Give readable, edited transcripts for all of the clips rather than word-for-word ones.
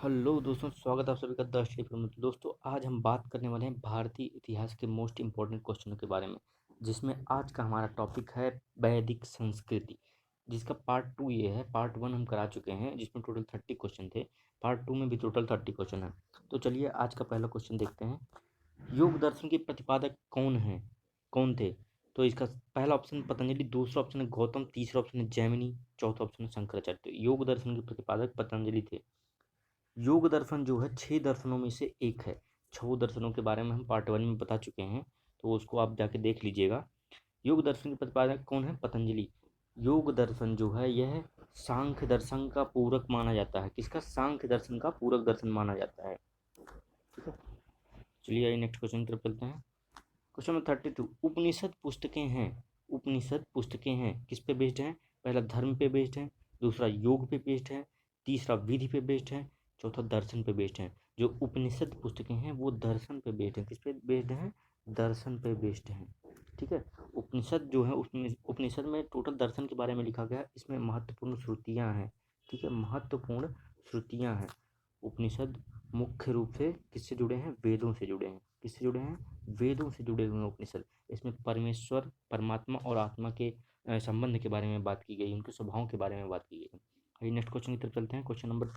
Hello दोस्तों, स्वागत है आप सभी का द स्टडी में। दोस्तों, आज हम बात करने वाले हैं भारतीय इतिहास के मोस्ट इम्पोर्टेंट क्वेश्चनों के बारे में, जिसमें आज का हमारा टॉपिक है वैदिक संस्कृति, जिसका पार्ट 2 ये है। पार्ट 1 हम करा चुके हैं, जिसमें टोटल 30 क्वेश्चन थे। पार्ट 2 में भी टोटल 30 क्वेश्चन है। तो चलिए आज का पहला क्वेश्चन देखते हैं। योग दर्शन के प्रतिपादक कौन थे? तो इसका पहला ऑप्शन पतंजलि, दूसरा ऑप्शन है गौतम, तीसरा ऑप्शन है जैमिनी, चौथा ऑप्शन है शंकराचार्य। तो योग दर्शन के प्रतिपादक पतंजलि थे। योग दर्शन जो है 6 दर्शनों में से एक है। 6 दर्शनों के बारे में हम पार्ट 1 में बता चुके हैं, तो उसको आप जाके देख लीजिएगा। योग दर्शन के प्रतिपादक कौन है? पतंजलि। योग दर्शन जो है यह सांख्य दर्शन का पूरक माना जाता है। किसका? सांख्य दर्शन का पूरक दर्शन माना जाता है। ठीक है, चलिए आइए नेक्स्ट क्वेश्चन की तरफ चलते हैं। Question number 32। उपनिषद पुस्तकें हैं किस पे बेस्ड हैं? पहला धर्म पे बेस्ड है, दूसरा योग पे बेस्ड है, तीसरा विधि पे बेस्ड है, चौथा दर्शन पे बेस्ड है। जो उपनिषद पुस्तकें हैं वो दर्शन पे बेस्ड है। किस पे बेस्ड है? दर्शन पे बेस्ड है। ठीक है, उपनिषद जो है उपनिषद में टोटल दर्शन के बारे में लिखा गया है। इसमें महत्वपूर्ण श्रुतियाँ हैं। ठीक है, महत्वपूर्ण श्रुतियाँ हैं। उपनिषद मुख्य रूप से किससे जुड़े हैं? वेदों से जुड़े हैं। किससे जुड़े हैं? वेदों से जुड़े हुए हैं उपनिषद। इसमें परमेश्वर, परमात्मा और आत्मा के संबंध के बारे में बात की गई, उनके स्वभाव के बारे में बात की गई। आइए नेक्स्ट क्वेश्चन की तरफ चलते हैं। Question number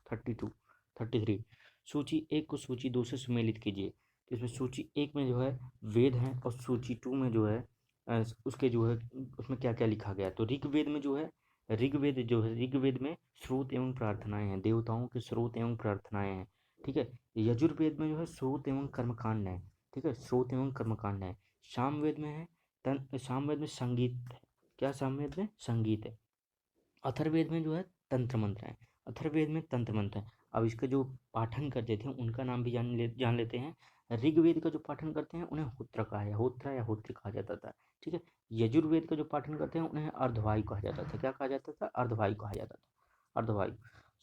33। सूची एक को सूची दो से सुमेलित कीजिए। तो इसमें सूची एक में जो है वेद है, और सूची टू में जो है उसके जो है उसमें क्या क्या लिखा गया है। तो ऋग्वेद में जो है ऋग्वेद में स्रोत एवं प्रार्थनाएं हैं, देवताओं के स्रोत एवं प्रार्थनाएं हैं। ठीक है, यजुर्वेद में जो है स्रोत एवं कर्मकांड है। ठीक है, स्रोत एवं कर्मकांड है। सामवेद में है सामवेद में संगीत है। क्या? सामवेद में संगीत है। अथर्ववेद में जो है तंत्र मंत्र है। अथर्ववेद में तंत्र मंत्र है। अब इसके जो पाठन करते थे उनका नाम भी जान लेते हैं। ऋग्वेद का जो पाठन करते हैं उन्हें होत्र कहा है, होत्रा या होत्र कहा जाता था। ठीक है, यजुर्वेद का जो पाठन करते हैं उन्हें अर्धवायु कहा जाता था। क्या कहा जाता था? अर्धवायु कहा जाता था, अर्धवायु।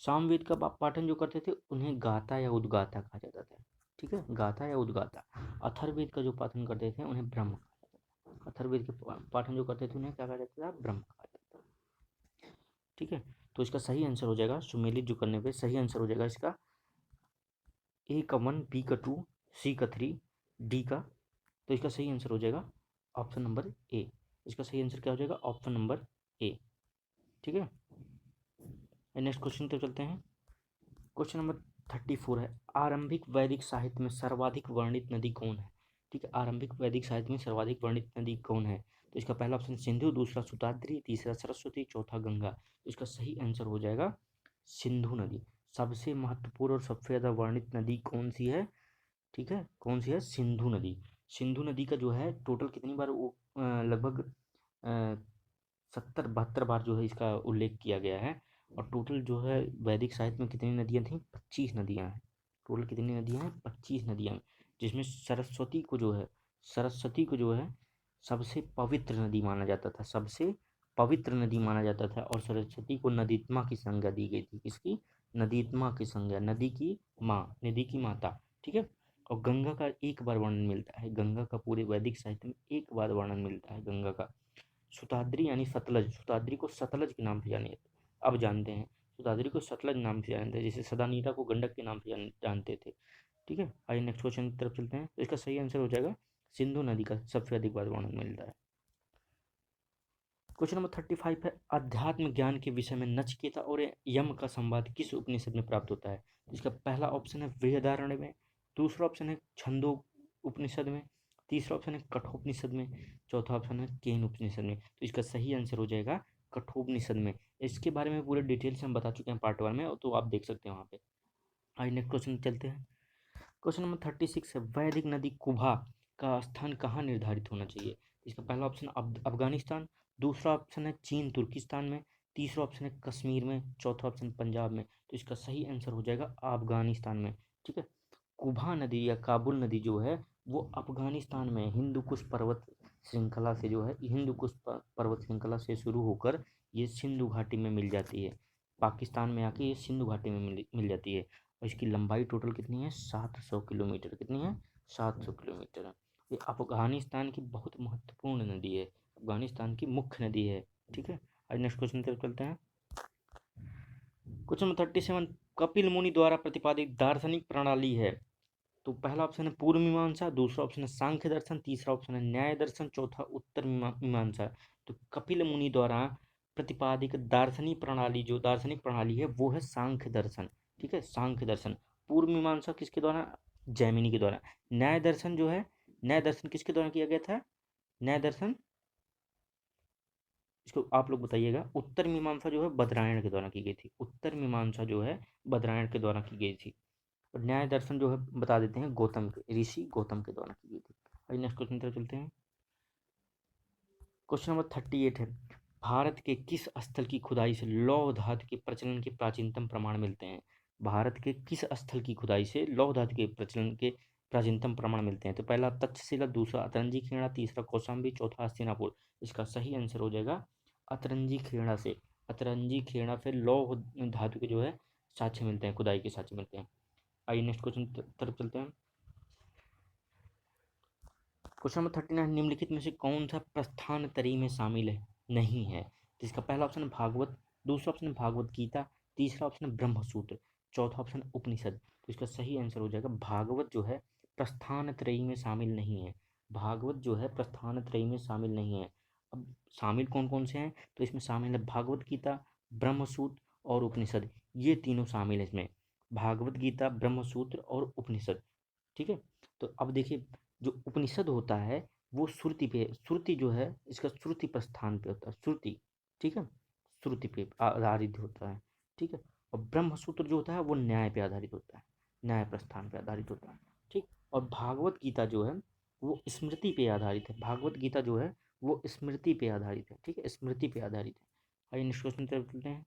सामवेद का पाठन जो करते थे उन्हें गाथा या उद्गाता कहा जाता था। ठीक है, गाथा या उद्गाता। अथर्ववेद का जो पाठन करते थे उन्हें ब्रह्म कहा जाता था। अथर्ववेद के पाठन जो करते थे उन्हें क्या कहा जाता था? ब्रह्म कहा जाता था। ठीक है, तो इसका सही आंसर हो जाएगा, सुमेलित जो करने पे सही आंसर हो जाएगा इसका ए का 1, बी का 2, सी का 3, डी का। तो इसका सही आंसर हो जाएगा ऑप्शन नंबर ए। इसका सही आंसर क्या हो जाएगा? Option number A. ठीक है, नेक्स्ट क्वेश्चन पे चलते हैं। क्वेश्चन नंबर 34 है, आरंभिक वैदिक साहित्य में सर्वाधिक वर्णित नदी कौन है? ठीक है, आरंभिक वैदिक साहित्य में सर्वाधिक वर्णित नदी कौन है? तो इसका पहला ऑप्शन सिंधु, दूसरा सुताद्री, तीसरा सरस्वती, चौथा गंगा। तो इसका सही आंसर हो जाएगा सिंधु नदी। सबसे महत्वपूर्ण और सबसे ज़्यादा वर्णित नदी कौन सी है? ठीक है, कौन सी है? सिंधु नदी। सिंधु नदी का जो है टोटल कितनी बार लगभग 70-72 बार जो है इसका उल्लेख किया गया है। और टोटल जो है वैदिक साहित्य में कितनी नदियाँ थीं? 25 नदियाँ हैं। टोटल कितनी नदियाँ हैं? 25 नदियाँ हैं। जिसमें सरस्वती को जो है सबसे पवित्र नदी माना जाता था, सबसे पवित्र नदी माना जाता था। और सरस्वती को नदीत्मा की संज्ञा दी गई थी। किसकी? नदीत्मा की संज्ञा, नदी की माँ, नदी की माता। ठीक है, और गंगा का एक बार वर्णन मिलता है। गंगा का पूरे वैदिक साहित्य में एक बार वर्णन मिलता है गंगा का। सुताद्री यानी सतलज, सुताद्री को सतलज के नाम से जाने अब जानते हैं। सुताद्री को सतलज नाम से जानते हैं, जैसे सदानीरा को गंडक के नाम से जानते थे। ठीक है, आइए नेक्स्ट क्वेश्चन की तरफ चलते हैं। तो इसका सही आंसर हो जाएगा सिंधु नदी का सबसे अधिक बार वर्णन मिलता है। क्वेश्चन नंबर 35 है, अध्यात्म ज्ञान के विषय में नचिकेता और यम का संवाद किस उपनिषद में प्राप्त होता है? इसका पहला ऑप्शन है वेदारण्य में, दूसरा ऑप्शन है छंदो उपनिषद में, तीसरा ऑप्शन है कठोपनिषद में, चौथा ऑप्शन है केन उपनिषद में। तो इसका सही आंसर हो जाएगा कठोपनिषद में। इसके बारे में पूरे डिटेल से हम बता चुके हैं पार्ट 1 में, तो आप देख सकते हैं वहाँ पे। आइए नेक्स्ट क्वेश्चन चलते हैं। क्वेश्चन नंबर 36 है, वैदिक नदी कुभा का स्थान कहाँ निर्धारित होना चाहिए? इसका पहला ऑप्शन अफगानिस्तान, दूसरा ऑप्शन है चीन तुर्किस्तान में, तीसरा ऑप्शन है कश्मीर में, चौथा ऑप्शन पंजाब में। तो इसका सही आंसर हो जाएगा अफगानिस्तान में। ठीक है, कुभा नदी या काबुल नदी जो है वो अफगानिस्तान में हिंदू कुश पर्वत श्रृंखला से जो है हिंदू कुश पर्वत श्रृंखला से शुरू होकर ये सिंधु घाटी में मिल जाती है। पाकिस्तान में आके ये सिंधु घाटी में मिल जाती है। और इसकी लंबाई टोटल कितनी है? 700 किलोमीटर। कितनी है? 700 किलोमीटर। ये अफगानिस्तान की बहुत महत्वपूर्ण नदी है, अफगानिस्तान की मुख्य नदी है। ठीक है, आज नेक्स्ट क्वेश्चन की तरफ चलते हैं। क्वेश्चन नंबर 37, कपिल मुनि द्वारा प्रतिपादित दार्शनिक प्रणाली है? तो पहला ऑप्शन है पूर्व मीमांसा, दूसरा ऑप्शन है सांख्य दर्शन, तीसरा ऑप्शन है न्याय दर्शन, चौथा उत्तर मीमांसा। तो कपिल मुनि द्वारा प्रतिपादित दार्शनिक प्रणाली है वो है सांख्य दर्शन। ठीक है, सांख्य दर्शन। पूर्व मीमांसा किसके द्वारा? जैमिनी के द्वारा। न्याय दर्शन जो है, न्याय दर्शन किसके द्वारा किया गया था? न्याय दर्शन, इसको आप लोग बताइएगा। उत्तर मीमांसा जो है बदरायण के द्वारा की गई थी। उत्तर मीमांसा जो है बदरायण के द्वारा की गई थी। और न्याय दर्शन जो है बता देते हैं गौतम के, ऋषि गौतम के द्वारा की गई थी। आइए नेक्स्ट क्वेश्चन तरफ चलते हैं। क्वेश्चन नंबर 38 है, भारत के किस स्थल की खुदाई से लौह धातु के प्रचलन के प्राचीनतम प्रमाण मिलते हैं? भारत के किस स्थल की खुदाई से लौह धातु के प्रचलन के प्राचीनतम प्रमाण मिलते हैं? तो पहला तक्षशिला, दूसरा अतरंजी खेड़ा, तीसरा कौशाम्बी, चौथा हस्तिनापुर। इसका सही आंसर हो जाएगा अतरंजी खेड़ा से। अतरंजी खेड़ा से लौह धातु के जो है साक्ष्य मिलते हैं, खुदाई के साक्ष्य मिलते हैं। आइए नेक्स्ट क्वेश्चन तरफ चलते हैं। क्वेश्चन नंबर 39, निम्नलिखित में से कौन सा प्रस्थान त्रयी में शामिल है नहीं है? तो इसका पहला ऑप्शन है भागवत, दूसरा ऑप्शन है भागवत गीता, तीसरा ऑप्शन है ब्रह्मसूत्र, चौथा ऑप्शन है उपनिषद। तो इसका सही आंसर हो जाएगा भागवत जो है प्रस्थान त्रयी में शामिल नहीं है। भागवत जो है प्रस्थान त्रयी में शामिल नहीं है। अब शामिल कौन कौन से हैं? तो इसमें शामिल है भागवत गीता, ब्रह्मसूत्र और उपनिषद। ये तीनों शामिल है इसमें, भागवत गीता, ब्रह्मसूत्र और उपनिषद। ठीक है, तो अब देखिए जो उपनिषद होता है वो श्रुति पे, श्रुति जो है इसका श्रुति प्रस्थान पे होता है, श्रुति। ठीक है, श्रुति पे आधारित होता है। ठीक है, और ब्रह्मसूत्र जो होता है वो न्याय पे आधारित होता है, न्याय प्रस्थान पे आधारित होता है। ठीक, और भागवत गीता जो है वो स्मृति पे आधारित है। भागवत गीता जो है वो स्मृति पे आधारित है। ठीक है, स्मृति पे आधारित है। आइए नेक्स्ट क्वेश्चन तरफ चलते हैं।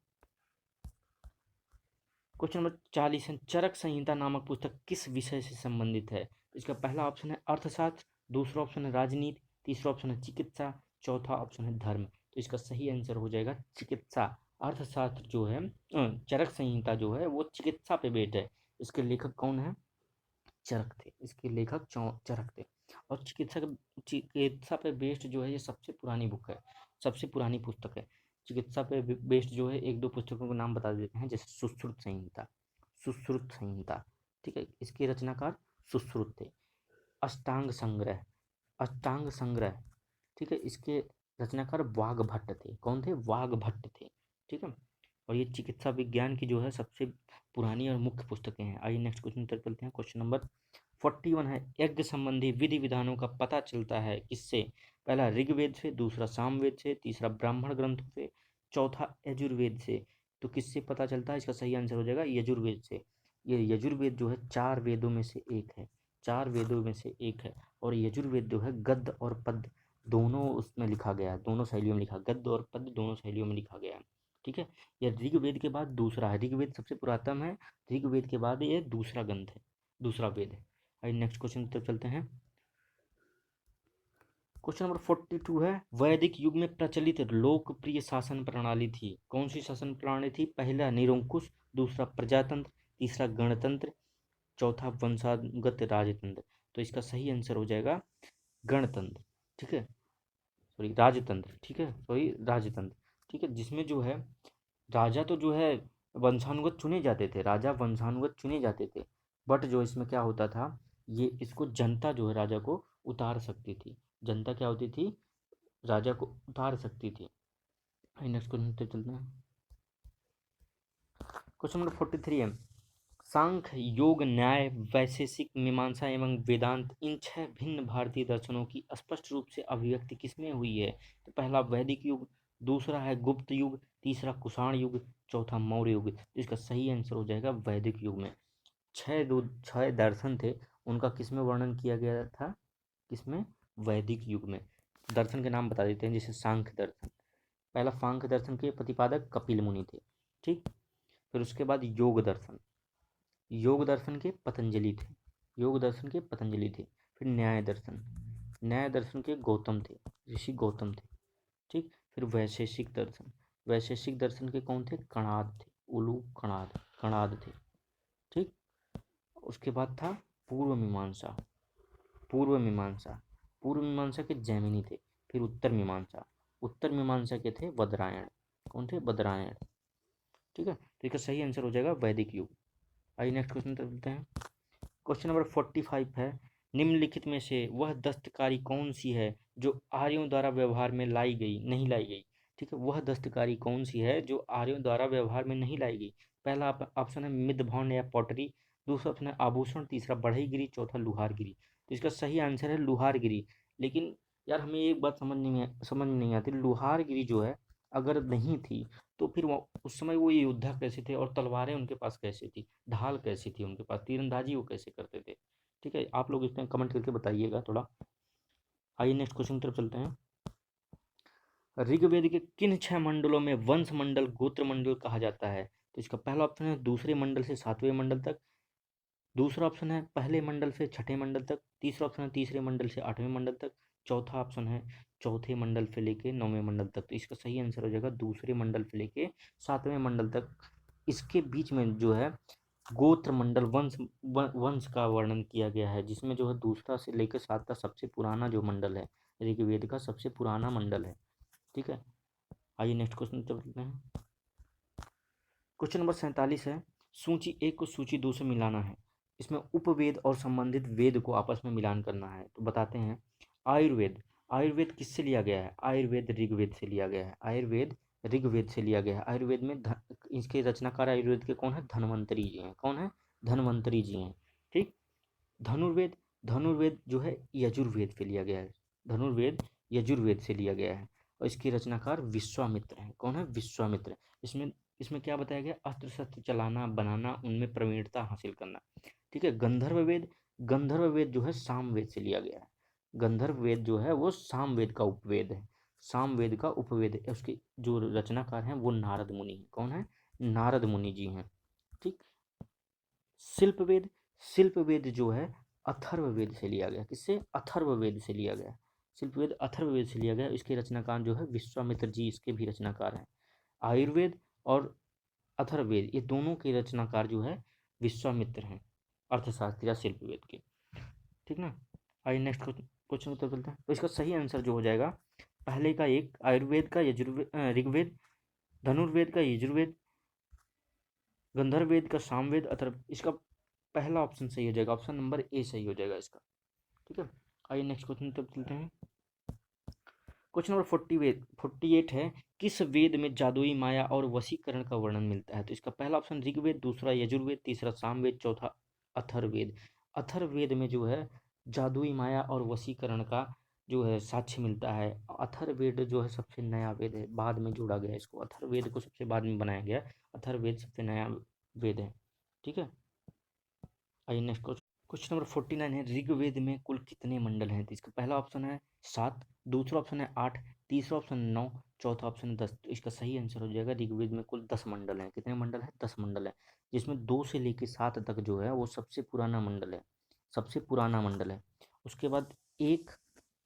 क्वेश्चन नंबर 40 है, चरक संहिता नामक पुस्तक किस विषय से संबंधित है? तो इसका पहला ऑप्शन है अर्थशास्त्र, दूसरा ऑप्शन है राजनीति, तीसरा ऑप्शन है चिकित्सा, चौथा ऑप्शन है धर्म। तो इसका सही आंसर हो जाएगा चिकित्सा। अर्थशास्त्र जो है चरक संहिता जो है वो चिकित्सा पे बेस्ड है। इसके लेखक कौन है? चरक थे, इसके लेखक चरक थे। और चिकित्सा पे बेस्ड जो है ये सबसे पुरानी बुक है, सबसे पुरानी पुस्तक है। चिकित्सा पे बेस्ड जो है एक दो पुस्तकों के नाम बता देते हैं, जैसे सुश्रुत संहिता, सुश्रुत संहिता। ठीक है, इसके रचनाकार सुश्रुत थे। अष्टांग संग्रह, अष्टांग संग्रह। ठीक है, इसके रचनाकार वाघभट्ट थे। कौन थे? वाघभट्ट थे। ठीक है, और ये चिकित्सा विज्ञान की जो है सबसे पुरानी और मुख्य पुस्तकें हैं। आइए नेक्स्ट क्वेश्चन तक चलते हैं। क्वेश्चन नंबर 41 है, यज्ञ संबंधी विधि विधानों का पता चलता है किससे? पहला ऋग्वेद से, दूसरा सामवेद से, तीसरा ब्राह्मण ग्रंथों से, चौथा यजुर्वेद से। तो किससे पता चलता है? इसका सही आंसर हो जाएगा यजुर्वेद से। ये यजुर्वेद जो है चार वेदों में से एक है, चार वेदों में से एक है। और यजुर्वेद जो है गद्य और पद्य दोनों उसमें लिखा गया है, दोनों शैलियों में लिखा, गद्य और पद्य दोनों शैलियों में लिखा गया है। ठीक है, यह ऋग्वेद के बाद दूसरा है, ऋग्वेद सबसे पुरातन है, ऋग्वेद के बाद ये दूसरा ग्रंथ है, दूसरा वेद है। आइए नेक्स्ट क्वेश्चन की तरफ चलते हैं। क्वेश्चन नंबर 42 है, वैदिक युग में प्रचलित लोकप्रिय शासन प्रणाली थी? कौन सी शासन प्रणाली थी? पहला निरंकुश, दूसरा प्रजातंत्र, तीसरा गणतंत्र, चौथा वंशागत राजतंत्र। तो इसका सही आंसर हो जाएगा गणतंत्र। ठीक है, सॉरी राजतंत्र। ठीक है, सॉरी राजतंत्र। ठीक है, जिसमें जो है राजा तो जो है वंशानुगत चुने जाते थे, राजा वंशानुगत चुने जाते थे। बट जो इसमें क्या होता था, ये इसको जनता जो है राजा को उतार सकती थी। जनता क्या होती थी? राजा को उतार सकती थी। नेक्स्ट क्वेश्चन पे चलते हैं। क्वेश्चन नंबर 43 है, सांख्य, योग, न्याय, वैशेषिक, मीमांसा एवं वेदांत, इन छह भिन्न भारतीय दर्शनों की स्पष्ट रूप से अभिव्यक्ति किसमें हुई है? तो पहला वैदिक युग, दूसरा है गुप्त युग, तीसरा कुषाण युग, चौथा मौर्य युग। तो इसका सही आंसर हो जाएगा वैदिक युग में। छह दर्शन थे, उनका किसमें वर्णन किया गया था? किसमें? वैदिक युग में। दर्शन के नाम बता देते हैं, जैसे सांख्य दर्शन, पहला सांख्य दर्शन के प्रतिपादक कपिल मुनि थे। ठीक, फिर उसके बाद योग दर्शन, योग दर्शन के पतंजलि थे, योग दर्शन के पतंजलि थे। फिर न्याय दर्शन, न्याय दर्शन के गौतम थे, ऋषि गौतम थे। ठीक, फिर वैशेषिक दर्शन, वैशेषिक दर्शन के कौन थे? कणाद थे, उलू कणाद, कणाद थे। ठीक, उसके बाद था पूर्व मीमांसा, पूर्व मीमांसा, पूर्व मीमांसा के जैमिनी थे। फिर उत्तर मीमांसा, उत्तर मीमांसा के थे बदरायण। कौन थे? बदरायण। ठीक है, तो इसका सही आंसर हो जाएगा वैदिक युग। आइए नेक्स्ट क्वेश्चन तरफ चलते हैं। क्वेश्चन नंबर 45 है, निम्नलिखित में से वह दस्तकारी कौन सी है जो आर्यों द्वारा व्यवहार में लाई गई नहीं लाई गई। ठीक है, वह दस्तकारी कौन सी है जो आर्यों द्वारा व्यवहार में नहीं लाई गई। पहला ऑप्शन है मिदभवन या पॉटरी, दूसरा ऑप्शन है आभूषण, तीसरा बढ़ईगिरी, चौथा लुहारगिरी। तो इसका सही आंसर है लुहारगिरी। लेकिन यार हमें एक बात समझ में नहीं आती, लुहारगिरी जो है अगर नहीं थी तो फिर वो उस समय वो योद्धा कैसे थे और तलवारें उनके पास कैसे थी, ढाल कैसी थी उनके पास, तीरंदाजी वो कैसे करते थे। ठीक है, आप लोग इसमें कमेंट करके बताइएगा थोड़ा। आइए नेक्स्ट क्वेश्चन की तरफ चलते हैं। ऋग्वेद के किन 6 मंडलों में वंश मंडल गोत्र मंडल कहा जाता है। तो इसका पहला ऑप्शन है दूसरे मंडल से 7वें मंडल तक, दूसरा ऑप्शन है पहले मंडल से छठे मंडल तक, तीसरा ऑप्शन है तीसरे मंडल से 8वें मंडल तक, चौथा ऑप्शन है चौथे मंडल से लेके 9वें मंडल तक। तो इसका सही आंसर हो जाएगा दूसरे मंडल से लेके 7वें मंडल तक। इसके बीच में जो है गोत्र मंडल वंश का वर्णन किया गया है, जिसमें जो है दूसरा से लेकर 7 का सबसे पुराना जो मंडल है, ऋग्वेद का सबसे पुराना मंडल है। ठीक है, आइए नेक्स्ट क्वेश्चन चलते हैं। क्वेश्चन नंबर 47 है, सूची 1 को सूची 2 से मिलाना है। इसमें उपवेद और संबंधित वेद को आपस में मिलान करना है। तो बताते हैं। आयुर्वेद, आयुर्वेद किससे लिया गया है। आयुर्वेद ऋग्वेद से लिया गया है। आयुर्वेद ऋग्वेद से लिया गया है। आयुर्वेद में इसके रचनाकार आयुर्वेद के कौन है, धन्वंतरी जी हैं। कौन है, धन्वंतरी जी हैं। ठीक। धनुर्वेद, धनुर्वेद जो है यजुर्वेद से लिया गया है। धनुर्वेद यजुर्वेद से लिया गया है और इसके रचनाकार विश्वामित्र हैं। कौन है, विश्वामित्र। इसमें इसमें क्या बताया गया, अस्त्र शस्त्र चलाना बनाना, उनमें प्रवीणता हासिल करना। ठीक है। गंधर्व वेद, गंधर्व वेद जो है सामवेद से लिया गया है। गंधर्व वेद जो है वो सामवेद का उपवेद है। सामवेद का उपवेद है। उसके जो रचनाकार हैं वो नारद मुनि हैं। कौन है, नारद मुनि जी हैं। ठीक। शिल्पवेद, शिल्पवेद जो है अथर्ववेद से लिया गया। किससे, अथर्ववेद से लिया गया। शिल्पवेद अथर्ववेद से लिया गया। इसके रचनाकार जो है विश्वामित्र जी, इसके भी रचनाकार हैं। आयुर्वेद और अथर्ववेद ये दोनों के रचनाकार जो है विश्वामित्र हैं, अर्थशास्त्र या शिल्पवेद के। ठीक ना। आइए नेक्स्ट क्वेश्चन उत्तर चलते हैं। तो इसका सही आंसर जो हो जाएगा पहले का एक, आयुर्वेद का यजुर्वेद ऋग्वेद, धनुर्वेद का यजुर्वेद, गंधर्ववेद का सामवेद, अथर्व। इसका पहला ऑप्शन सही हो जाएगा, ऑप्शन नंबर ए सही हो जाएगा इसका। ठीक है। आइए नेक्स्ट क्वेश्चन तब चलते हैं। क्वेश्चन नंबर 48 है, किस वेद में जादुई माया और वशीकरण का वर्णन मिलता है। तो इसका पहला ऑप्शन ऋग्वेद, दूसरा यजुर्वेद, तीसरा सामवेद, चौथा अथर्ववेद। अथर्ववेद में जो है जादुई माया और वशीकरण का जो है साक्ष्य मिलता है। अथर्ववेद जो है सबसे नया वेद है, बाद में जोड़ा गया इसको। अथर्ववेद को सबसे बाद में बनाया गया। अथर्ववेद सबसे नया वेद है। ठीक है। आइए नेक्स्ट क्वेश्चन नंबर 49 है, ऋग्वेद में कुल कितने मंडल हैं। तो इसका पहला ऑप्शन है 7, दूसरा ऑप्शन है 8, तीसरा ऑप्शन 9, चौथा ऑप्शन है 10। तो इसका सही आंसर हो जाएगा ऋग्वेद में कुल 10 मंडल हैं। कितने मंडल हैं, 10 मंडल है। जिसमें 2 से लेकर 7 तक जो है वो सबसे पुराना मंडल है, सबसे पुराना मंडल है। उसके बाद 1,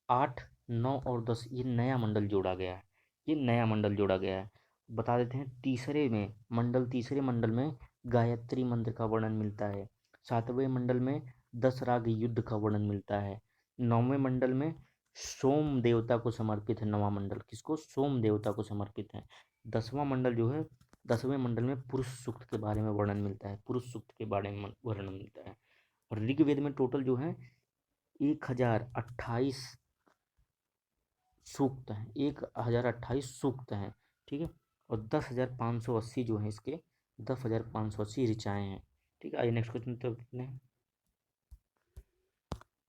8, 9 और 10 ये नया मंडल जोड़ा गया है। ये नया मंडल जोड़ा गया है। बता देते हैं तीसरे मंडल में गायत्री मंत्र का वर्णन मिलता है। 7वें मंडल में 10 राग युद्ध का वर्णन मिलता है। 9वें मंडल में सोम देवता को समर्पित है। 9वां मंडल किसको, सोम देवता को समर्पित है। 10वां मंडल जो है, 10वें मंडल में पुरुष सूक्त के बारे में वर्णन मिलता है। पुरुष सूक्त के बारे में वर्णन मिलता है। और ऋग्वेद में टोटल जो है 1028 सूक्त हैं। 1028 सूक्त हैं। ठीक है। और 10,580 जो है इसके, 10,580 ऋचाएँ हैं। ठीक है। आइए नेक्स्ट क्वेश्चन तो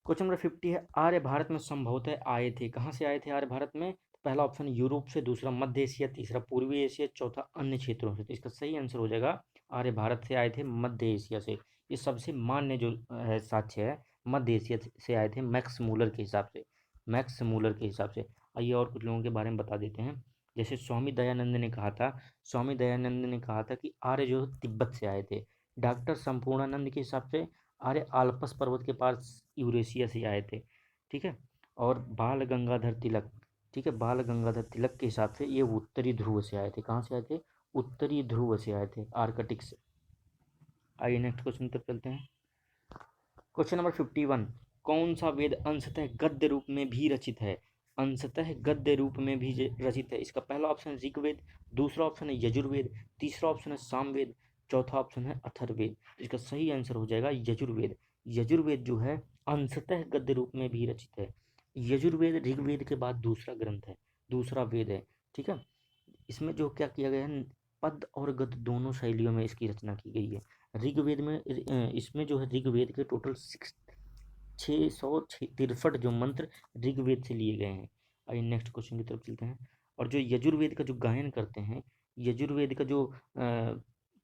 क्वेश्चन नंबर 50 है, आर्य भारत में संभवतः आए थे। कहाँ से आए थे आर्य भारत में। पहला ऑप्शन यूरोप से, दूसरा मध्य एशिया, तीसरा पूर्वी एशिया, चौथा अन्य क्षेत्रों से। तो इसका सही आंसर हो जाएगा आर्य भारत से आए थे मध्य एशिया से। ये सबसे मान्य जो है साक्ष्य है, मध्य एशिया से आए थे मैक्स मूलर के हिसाब से। मैक्स मूलर के हिसाब से। आइए और कुछ लोगों के बारे में बता देते हैं। जैसे स्वामी दयानंद ने कहा था, स्वामी दयानंद ने कहा था कि आर्य जो तिब्बत से आए थे। डॉक्टर संपूर्णानंद के हिसाब से आर्य आल्पस पर्वत के पास यूरेशिया से आए थे। ठीक है। और बाल गंगाधर तिलक, ठीक है, बाल गंगाधर तिलक के हिसाब से ये उत्तरी ध्रुव से आए थे। कहाँ से आए थे, उत्तरी ध्रुव से आए थे, आर्कटिक से। आइए नेक्स्ट क्वेश्चन तक चलते हैं। क्वेश्चन नंबर 51, कौन सा वेद अंशतः गद्य रूप में भी रचित है। अंशतः गद्य रूप में भी रचित है। इसका पहला ऑप्शन है ऋग्वेद, दूसरा ऑप्शन है यजुर्वेद, तीसरा ऑप्शन है सामवेद, चौथा ऑप्शन है अथर्ववेद। तो इसका सही आंसर हो जाएगा यजुर्वेद। यजुर्वेद जो है अंशतः गद्य रूप में भी रचित है। यजुर्वेद ऋग्वेद के बाद दूसरा ग्रंथ है, दूसरा वेद है। ठीक है, इसमें जो क्या किया गया है, पद और गद्य दोनों शैलियों में इसकी रचना की गई है। ऋग्वेद में इसमें जो है ऋग्वेद के टोटल 663 जो मंत्र ऋग्वेद से लिए गए हैं। आइए नेक्स्ट क्वेश्चन की तरफ चलते हैं। और जो यजुर्वेद का जो गायन करते हैं, यजुर्वेद का जो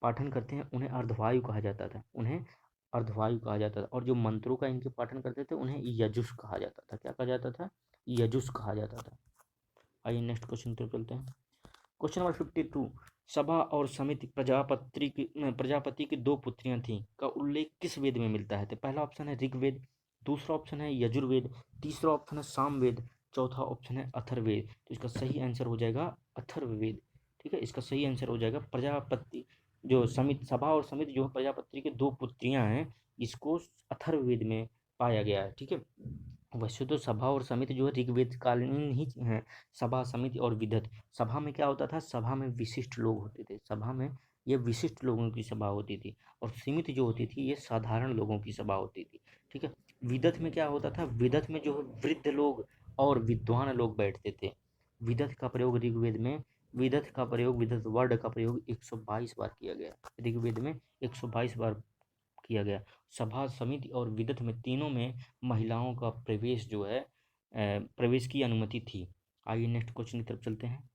पाठन करते हैं, उन्हें अर्धवायु कहा जाता था, उन्हें अर्धवायु कहा जाता था। और जो मंत्रों का इनके पाठन करते थे उन्हें यजुष कहा जाता था। क्या कहा जाता था? यजुष कहा जाता था। आइए नेक्स्ट क्वेश्चन की तरफ चलते हैं। क्वेश्चन नंबर 52, सभा और समिति प्रजापति की दो पुत्रियां थीं का उल्लेख किस वेद में मिलता है? तो पहला ऑप्शन है ऋग्वेद, दूसरा ऑप्शन है यजुर्वेद, तीसरा ऑप्शन है सामवेद, चौथा ऑप्शन है अथर्ववेद। तो इसका सही आंसर हो जाएगा अथर्ववेद। ठीक है, इसका सही आंसर हो जाएगा प्रजापति जो समिति, सभा और समिति जो प्रजापति की दो पुत्रियां हैं, इसको अथर्ववेद में पाया गया है। ठीक है, वैसे तो सभा और समिति जो है ऋग्वेद कालीन ही है। सभा, समिति और विदत। सभा में क्या होता था? सभा में विशिष्ट लोग होते थे, सभा में ये विशिष्ट लोगों की सभा होती थी। और समिति जो होती थी ये साधारण लोगों की सभा होती थी। ठीक है, विदत में क्या होता था? विदत में जो है वृद्ध लोग और विद्वान लोग बैठते थे। विदत का प्रयोग ऋग्वेद में, विदत का प्रयोग, विदत वर्ड का प्रयोग 122 बार किया गया ऋग्वेद में, 122 बार किया गया। सभा, समिति और विदत में तीनों में महिलाओं का प्रवेश जो है प्रवेश की अनुमति थी। आइए नेक्स्ट क्वेश्चन की तरफ चलते हैं।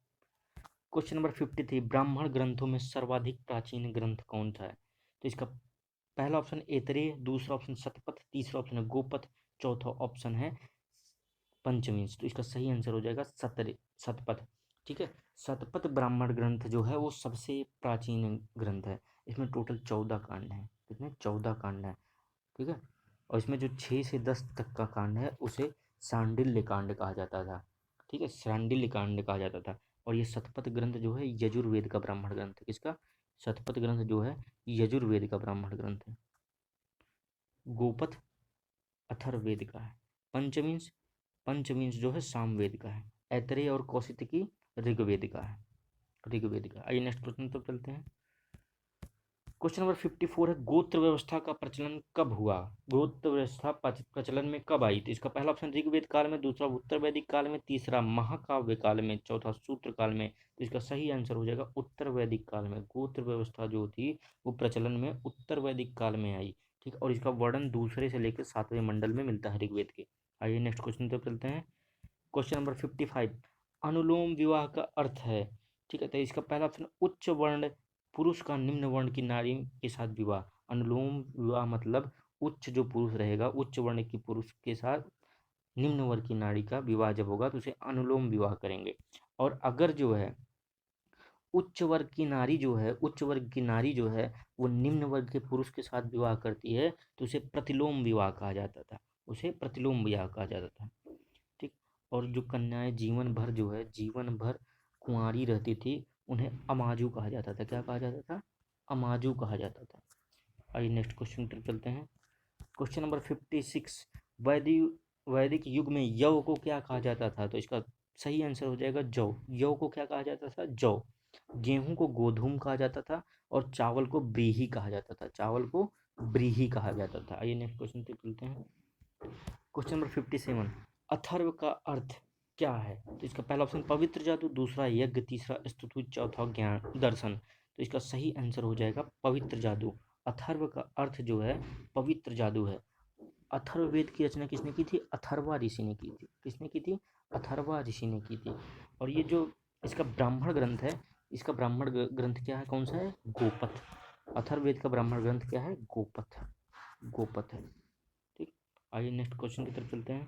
क्वेश्चन नंबर 53, ब्राह्मण ग्रंथों में सर्वाधिक प्राचीन ग्रंथ कौन सा है? तो इसका पहला ऑप्शन ऐतरेय, दूसरा ऑप्शन शतपथ, तीसरा ऑप्शन है गोपथ, चौथा ऑप्शन है पंचविंश। तो इसका सही आंसर हो जाएगा शतपथ। ठीक है, शतपथ ब्राह्मण ग्रंथ जो है वो सबसे प्राचीन ग्रंथ है। इसमें टोटल 14 कांड हैं। कितने? 14 कांड हैं। ठीक है, और इसमें जो 6 से 10 तक का कांड है उसे सांडिल्य कांड कहा जाता था। ठीक है, सांडिल्य कांड कहा जाता था। और ये शतपथ ग्रंथ जो है यजुर्वेद का ब्राह्मण ग्रंथ है। किसका? शतपथ ग्रंथ जो है यजुर्वेद का ब्राह्मण ग्रंथ है। गोपथ अथर्ववेद का है। पंचविंश, पंचविंश जो है सामवेद का है। ऐतरेय और कौशिकी ऋग्वेद का है, ऋग्वेद का। आइए नेक्स्ट प्रश्न पर चलते हैं। क्वेश्चन नंबर 54 है, गोत्र व्यवस्था का प्रचलन कब हुआ? गोत्र व्यवस्था प्रचलन में कब आई? तो इसका पहला ऑप्शन ऋग्वेद काल में, दूसरा उत्तर वैदिक काल में, तीसरा महाकाव्य काल में, चौथा सूत्र काल में। तो इसका सही आंसर हो जाएगा उत्तर वैदिक काल में। गोत्र व्यवस्था जो थी वो प्रचलन में उत्तर वैदिक काल में आई। ठीक, और इसका वर्णन दूसरे से लेकर 7वें मंडल में मिलता है ऋग्वेद के। आइए नेक्स्ट क्वेश्चन पर चलते हैं। क्वेश्चन नंबर 55, अनुलोम विवाह का अर्थ है? ठीक है, तो इसका पहला ऑप्शन उच्च वर्ण पुरुष का निम्न वर्ण की नारी के साथ विवाह। अनुलोम विवाह मतलब उच्च जो पुरुष रहेगा, उच्च वर्ण की पुरुष के साथ निम्न वर्ग की नारी का विवाह जब होगा तो उसे अनुलोम विवाह करेंगे। और अगर जो है उच्च वर्ग की नारी जो है, उच्च वर्ग की नारी जो है वो निम्न वर्ग के पुरुष के साथ विवाह करती है तो उसे प्रतिलोम विवाह कहा जाता था, उसे प्रतिलोम विवाह कहा जाता था। ठीक, और जो कन्याएं जीवन भर जो है, जीवन भर कुंवारी रहती थी, उन्हें अमाजू कहा जाता था। क्या कहा जाता था? अमाजू कहा जाता था। आइए नेक्स्ट क्वेश्चन पर चलते हैं। क्वेश्चन नंबर 56, वैदिक वैदिक युग में यव को क्या कहा जाता था? तो इसका सही आंसर हो जाएगा जौ। यव को क्या कहा जाता था? जौ। गेहूं को गोधूम कहा जाता था और चावल को ब्रीही कहा जाता था, चावल को ब्रीही कहा जाता था। आइए नेक्स्ट क्वेश्चन पे चलते हैं। क्वेश्चन नंबर 57, अथर्व का अर्थ क्या है? तो इसका पहला ऑप्शन पवित्र जादू, दूसरा यज्ञ, तीसरा स्तुति, चौथा ज्ञान दर्शन। तो इसका सही आंसर हो जाएगा पवित्र जादू। अथर्व का अर्थ जो है पवित्र जादू है। अथर्ववेद की रचना किसने की थी? अथर्वा ऋषि ने की थी। किसने की थी? अथर्वा ऋषि ने की थी। और ये जो इसका ब्राह्मण ग्रंथ है, इसका ब्राह्मण ग्रंथ क्या है? कौन सा है? गोपथ। अथर्ववेद का ब्राह्मण ग्रंथ क्या है? गोपथ, गोपथ है। ठीक, आइए नेक्स्ट क्वेश्चन की तरफ चलते हैं।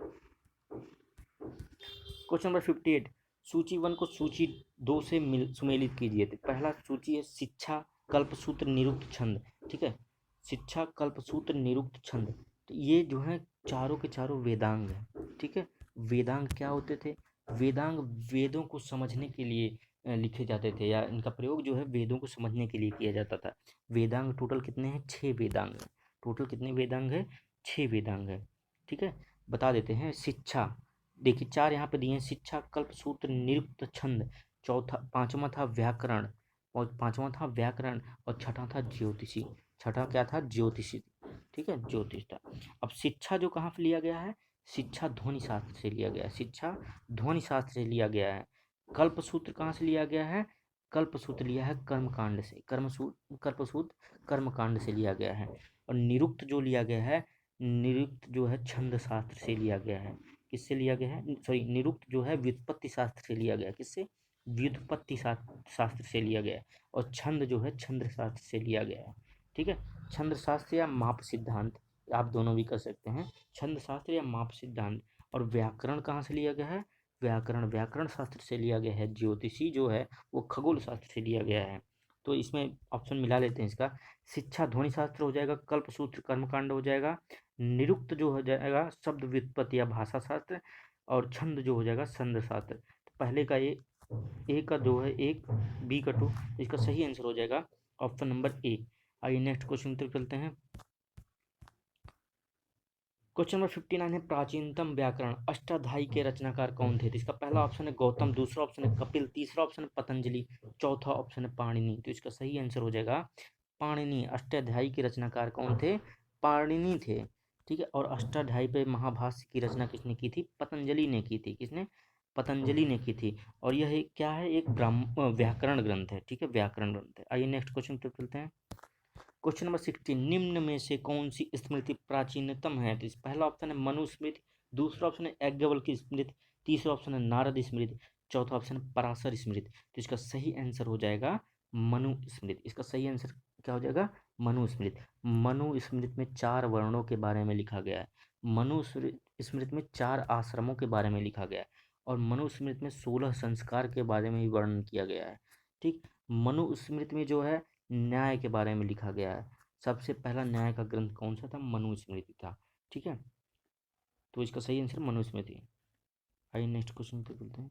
क्वेश्चन नंबर 58, सूची 1 को सूची 2 से सुमेलित कीजिए। तो पहला सूची है शिक्षा, कल्पसूत्र, निरुक्त, छंद। ठीक है, शिक्षा, कल्पसूत्र, निरुक्त, छंद। तो ये जो है चारों के चारों वेदांग हैं। ठीक है, वेदांग क्या होते थे? वेदांग वेदों को समझने के लिए लिखे जाते थे, या इनका प्रयोग जो है वेदों को समझने के लिए किया जाता था। वेदांग टोटल कितने हैं? 6 वेदांग हैं। टोटल कितने वेदांग हैं? 6 वेदांग है। ठीक है, बता देते हैं। शिक्षा, देखिए 4 यहाँ पे दिए हैं, शिक्षा, कल्पसूत्र, निरुक्त, छंद। चौथा, पांचवा था व्याकरण, और पांचवा था व्याकरण और छठा था ज्योतिषी। छठा क्या था? ज्योतिषी। ठीक है, ज्योतिष था। अब शिक्षा जो कहाँ से लिया गया है? शिक्षा ध्वनि शास्त्र से लिया गया है। शिक्षा ध्वनि शास्त्र से लिया गया है। कल्पसूत्र कहाँ से लिया गया है? कल्पसूत्र लिया है कर्मकांड से। कल्पसूत्र कर्मकांड से लिया गया है। और निरुक्त जो लिया गया है, निरुक्त जो है छंद शास्त्र से लिया गया है। किससे लिया गया है? सॉरी, निरुक्त जो है व्युत्पत्ति शास्त्र से लिया गया है। किससे? व्युत्पत्ति शास्त्र से लिया गया है। और छंद जो है छंद शास्त्र से लिया गया है। ठीक है, छंद शास्त्र या माप सिद्धांत, आप दोनों भी कर सकते हैं, छंद शास्त्र या माप सिद्धांत। और व्याकरण कहाँ से लिया गया है? व्याकरण शास्त्र से लिया गया है। ज्योतिषी जो है वो खगोल शास्त्र से लिया गया है। तो इसमें ऑप्शन मिला लेते हैं इसका। शिक्षा ध्वनि शास्त्र हो जाएगा, कल्पसूत्र कर्मकांड हो जाएगा, निरुक्त जो हो जाएगा शब्द व्युत्पत्ति या भाषा शास्त्र, और छंद जो हो जाएगा छंद शास्त्र। तो पहले का ए का जो है एक, बी का 2, इसका सही आंसर हो जाएगा ऑप्शन नंबर ए। आइए नेक्स्ट क्वेश्चन तक चलते हैं। क्वेश्चन नंबर 59 है, प्राचीनतम व्याकरण अष्टाध्यायी के रचनाकार कौन थे? तो इसका पहला ऑप्शन है गौतम, दूसरा ऑप्शन है कपिल, तीसरा ऑप्शन है पतंजलि, चौथा ऑप्शन है पाणिनि। तो इसका सही आंसर हो जाएगा पाणिनि। अष्टाध्यायी के रचनाकार कौन थे? पाणिनि थे। ठीक है, और अष्टाध्यायी पे महाभाष्य की रचना किसने की थी? पतंजलि ने की थी। किसने? पतंजलि ने की थी। और यह क्या है? एक व्याकरण ग्रंथ है। ठीक है, व्याकरण ग्रंथ है। आइए नेक्स्ट क्वेश्चन पर चलते हैं। क्वेश्चन नंबर 60, निम्न में से कौन सी स्मृति प्राचीनतम है? तो इस पहला ऑप्शन है मनुस्मृति, दूसरा ऑप्शन है याज्ञवल्क्य स्मृति, तीसरा ऑप्शन है नारद स्मृति, चौथा ऑप्शन है पराशर स्मृति। तो इसका सही आंसर हो जाएगा मनुस्मृति। इसका सही आंसर क्या हो जाएगा? मनुस्मृति। मनुस्मृति में 4 वर्णों के बारे में लिखा गया है। मनुस्मृति में 4 आश्रमों के बारे में लिखा गया है। और मनुस्मृति में 16 संस्कार के बारे में भी वर्णन किया गया है। ठीक, मनुस्मृति में जो है न्याय के बारे में लिखा गया है। सबसे पहला न्याय का ग्रंथ कौन सा था? मनुस्मृति था। ठीक है, तो इसका सही आंसर मनुस्मृति। आइए नेक्स्ट क्वेश्चन पे चलते हैं।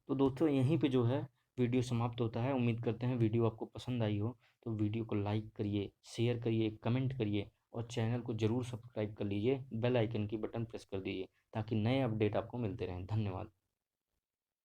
तो दोस्तों यहीं पे जो है वीडियो समाप्त होता है। उम्मीद करते हैं वीडियो आपको पसंद आई हो। तो वीडियो को लाइक करिए, शेयर करिए, कमेंट करिए, और चैनल को ज़रूर सब्सक्राइब कर लीजिए। बेल आइकन की बटन प्रेस कर दीजिए ताकि नए अपडेट आपको मिलते रहें। धन्यवाद।